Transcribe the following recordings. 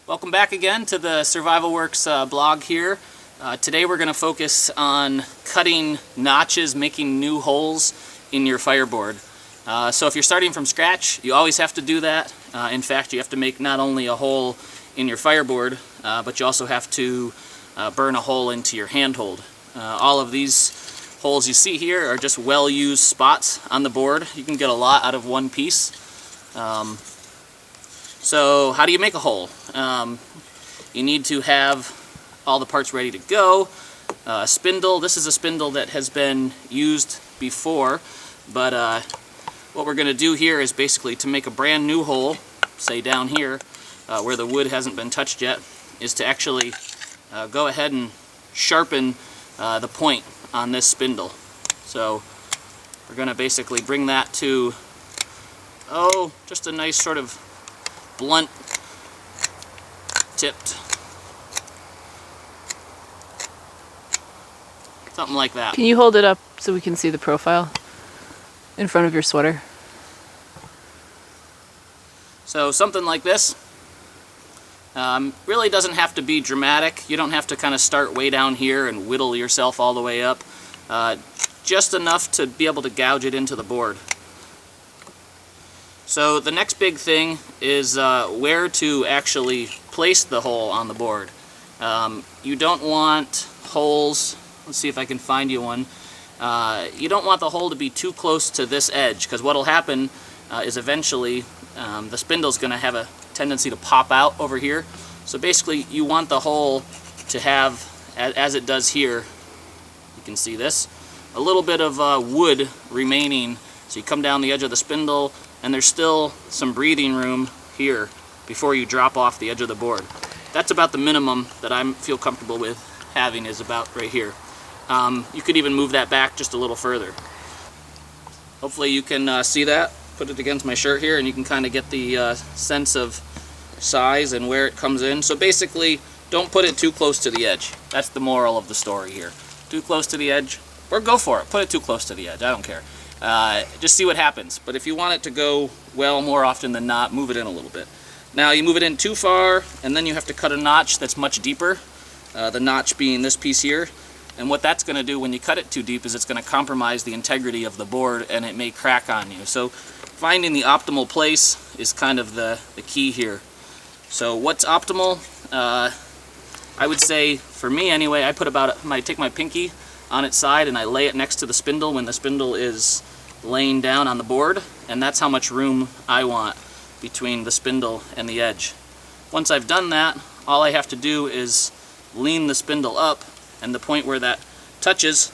Welcome back again to the SurvivalWorks blog here. Today we're going to focus on cutting notches, making new holes in your fireboard. So if you're starting from scratch, you always have to do that. In fact, you have to make not only a hole in your fireboard, but you also have to burn a hole into your handhold. All of these holes you see here are just well-used spots on the board. You can get a lot out of one piece. So how do you make a hole? You need to have all the parts ready to go. A spindle. This is a spindle that has been used before, but what we're going to do here is basically to make a brand new hole, say down here where the wood hasn't been touched yet, is to actually go ahead and sharpen the point on this spindle. So we're going to basically bring that to, just a nice sort of blunt tipped, something like that. Can you hold it up so we can see the profile in front of your sweater? So something like this. Really doesn't have to be dramatic. You don't have to kind of start way down here and whittle yourself all the way up. Just enough to be able to gouge it into the board. So the next big thing is where to actually place the hole on the board. You don't want holes, let's see if I can find you one. You don't want the hole to be too close to this edge, because what will happen is eventually the spindle's going to have a tendency to pop out over here. So basically you want the hole to have, as it does here, you can see this, a little bit of wood remaining. So you come down the edge of the spindle and there's still some breathing room here before you drop off the edge of the board. That's about the minimum that I feel comfortable with having, is about right here. You could even move that back just a little further. Hopefully you can see that. Put it against my shirt here and you can kind of get the sense of size and where it comes in. So basically, don't put it too close to the edge. That's the moral of the story here. Too close to the edge, or go for it. Put it too close to the edge. I don't care. Just see what happens. But if you want it to go well more often than not, move it in a little bit. Now you move it in too far and then you have to cut a notch that's much deeper, the notch being this piece here. And what that's going to do when you cut it too deep is it's going to compromise the integrity of the board and it may crack on you. So finding the optimal place is kind of the key here. So what's optimal? I would say, for me anyway, I take my pinky on its side and I lay it next to the spindle when the spindle is laying down on the board, and that's how much room I want between the spindle and the edge. Once I've done that, all I have to do is lean the spindle up, and the point where that touches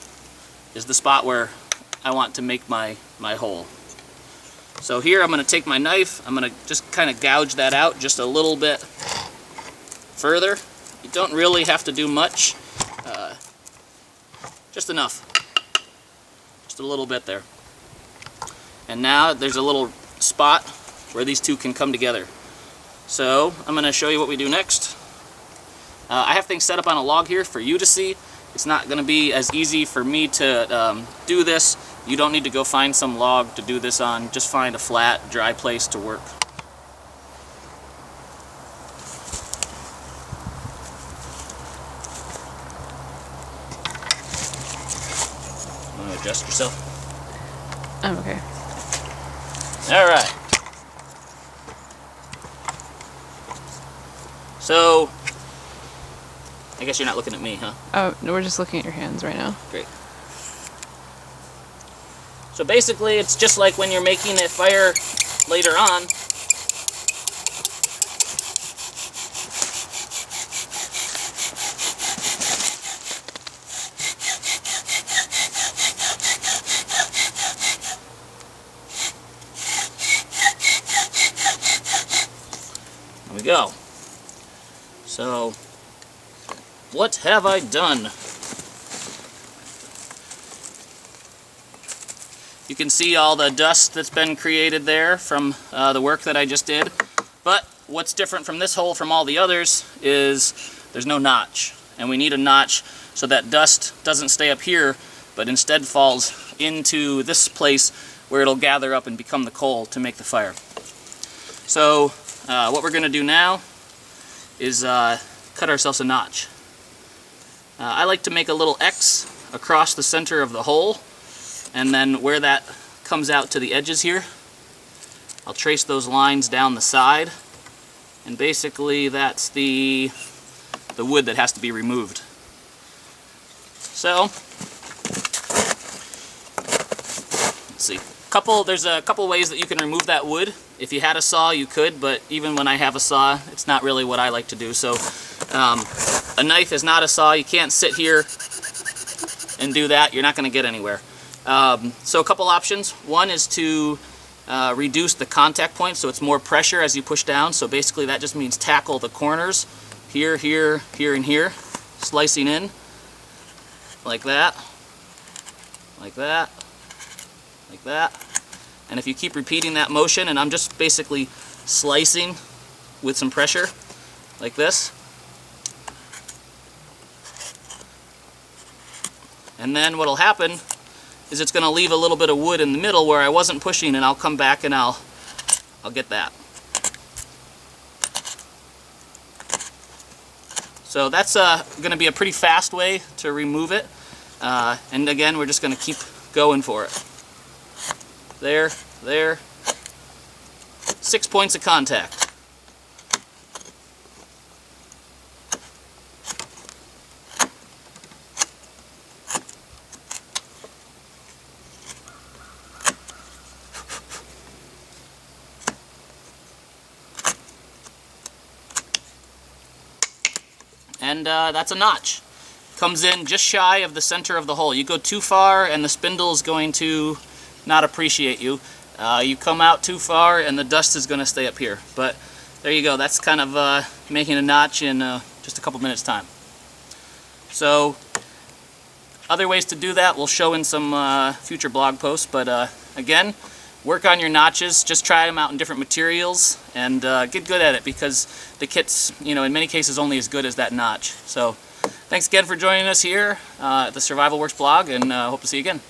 is the spot where I want to make my hole. So here I'm going to take my knife, I'm going to just kind of gouge that out just a little bit further. You don't really have to do much, just enough, just a little bit there. And now there's a little spot where these two can come together. So I'm going to show you what we do next. I have things set up on a log here for you to see. It's not going to be as easy for me to do this. You don't need to go find some log to do this on. Just find a flat, dry place to work. Want to adjust yourself? I'm okay. All right. So, I guess you're not looking at me, huh? Oh, no, we're just looking at your hands right now. Great. So basically, it's just like when you're making a fire later on. There we go. So, what have I done? You can see all the dust that's been created there from the work that I just did. But what's different from this hole from all the others is there's no notch. And we need a notch so that dust doesn't stay up here, but instead falls into this place where it'll gather up and become the coal to make the fire. So what we're going to do now is cut ourselves a notch. I like to make a little X across the center of the hole, and then where that comes out to the edges here, I'll trace those lines down the side, and basically that's the wood that has to be removed. So, let's see. There's a couple ways that you can remove that wood. If you had a saw, you could, but even when I have a saw, it's not really what I like to do. So, a knife is not a saw. You can't sit here and do that. You're not going to get anywhere. So a couple options. One is to reduce the contact point so it's more pressure as you push down. So basically that just means tackle the corners here, here, here, and here, slicing in like that, like that, like that. And if you keep repeating that motion, and I'm just basically slicing with some pressure like this, and then what'll happen is it's going to leave a little bit of wood in the middle where I wasn't pushing, and I'll come back and I'll get that. So that's going to be a pretty fast way to remove it. And again, we're just going to keep going for it. There, there. 6 points of contact. And that's a notch. Comes in just shy of the center of the hole. You go too far and the spindle is going to not appreciate you. You come out too far and the dust is going to stay up here. But there you go. That's kind of making a notch in just a couple minutes time. So other ways to do that we'll show in some future blog posts. But again, work on your notches. Just try them out in different materials and get good at it, because the kit's, you know, in many cases only as good as that notch. So thanks again for joining us here at the SurvivalWorks blog, and hope to see you again.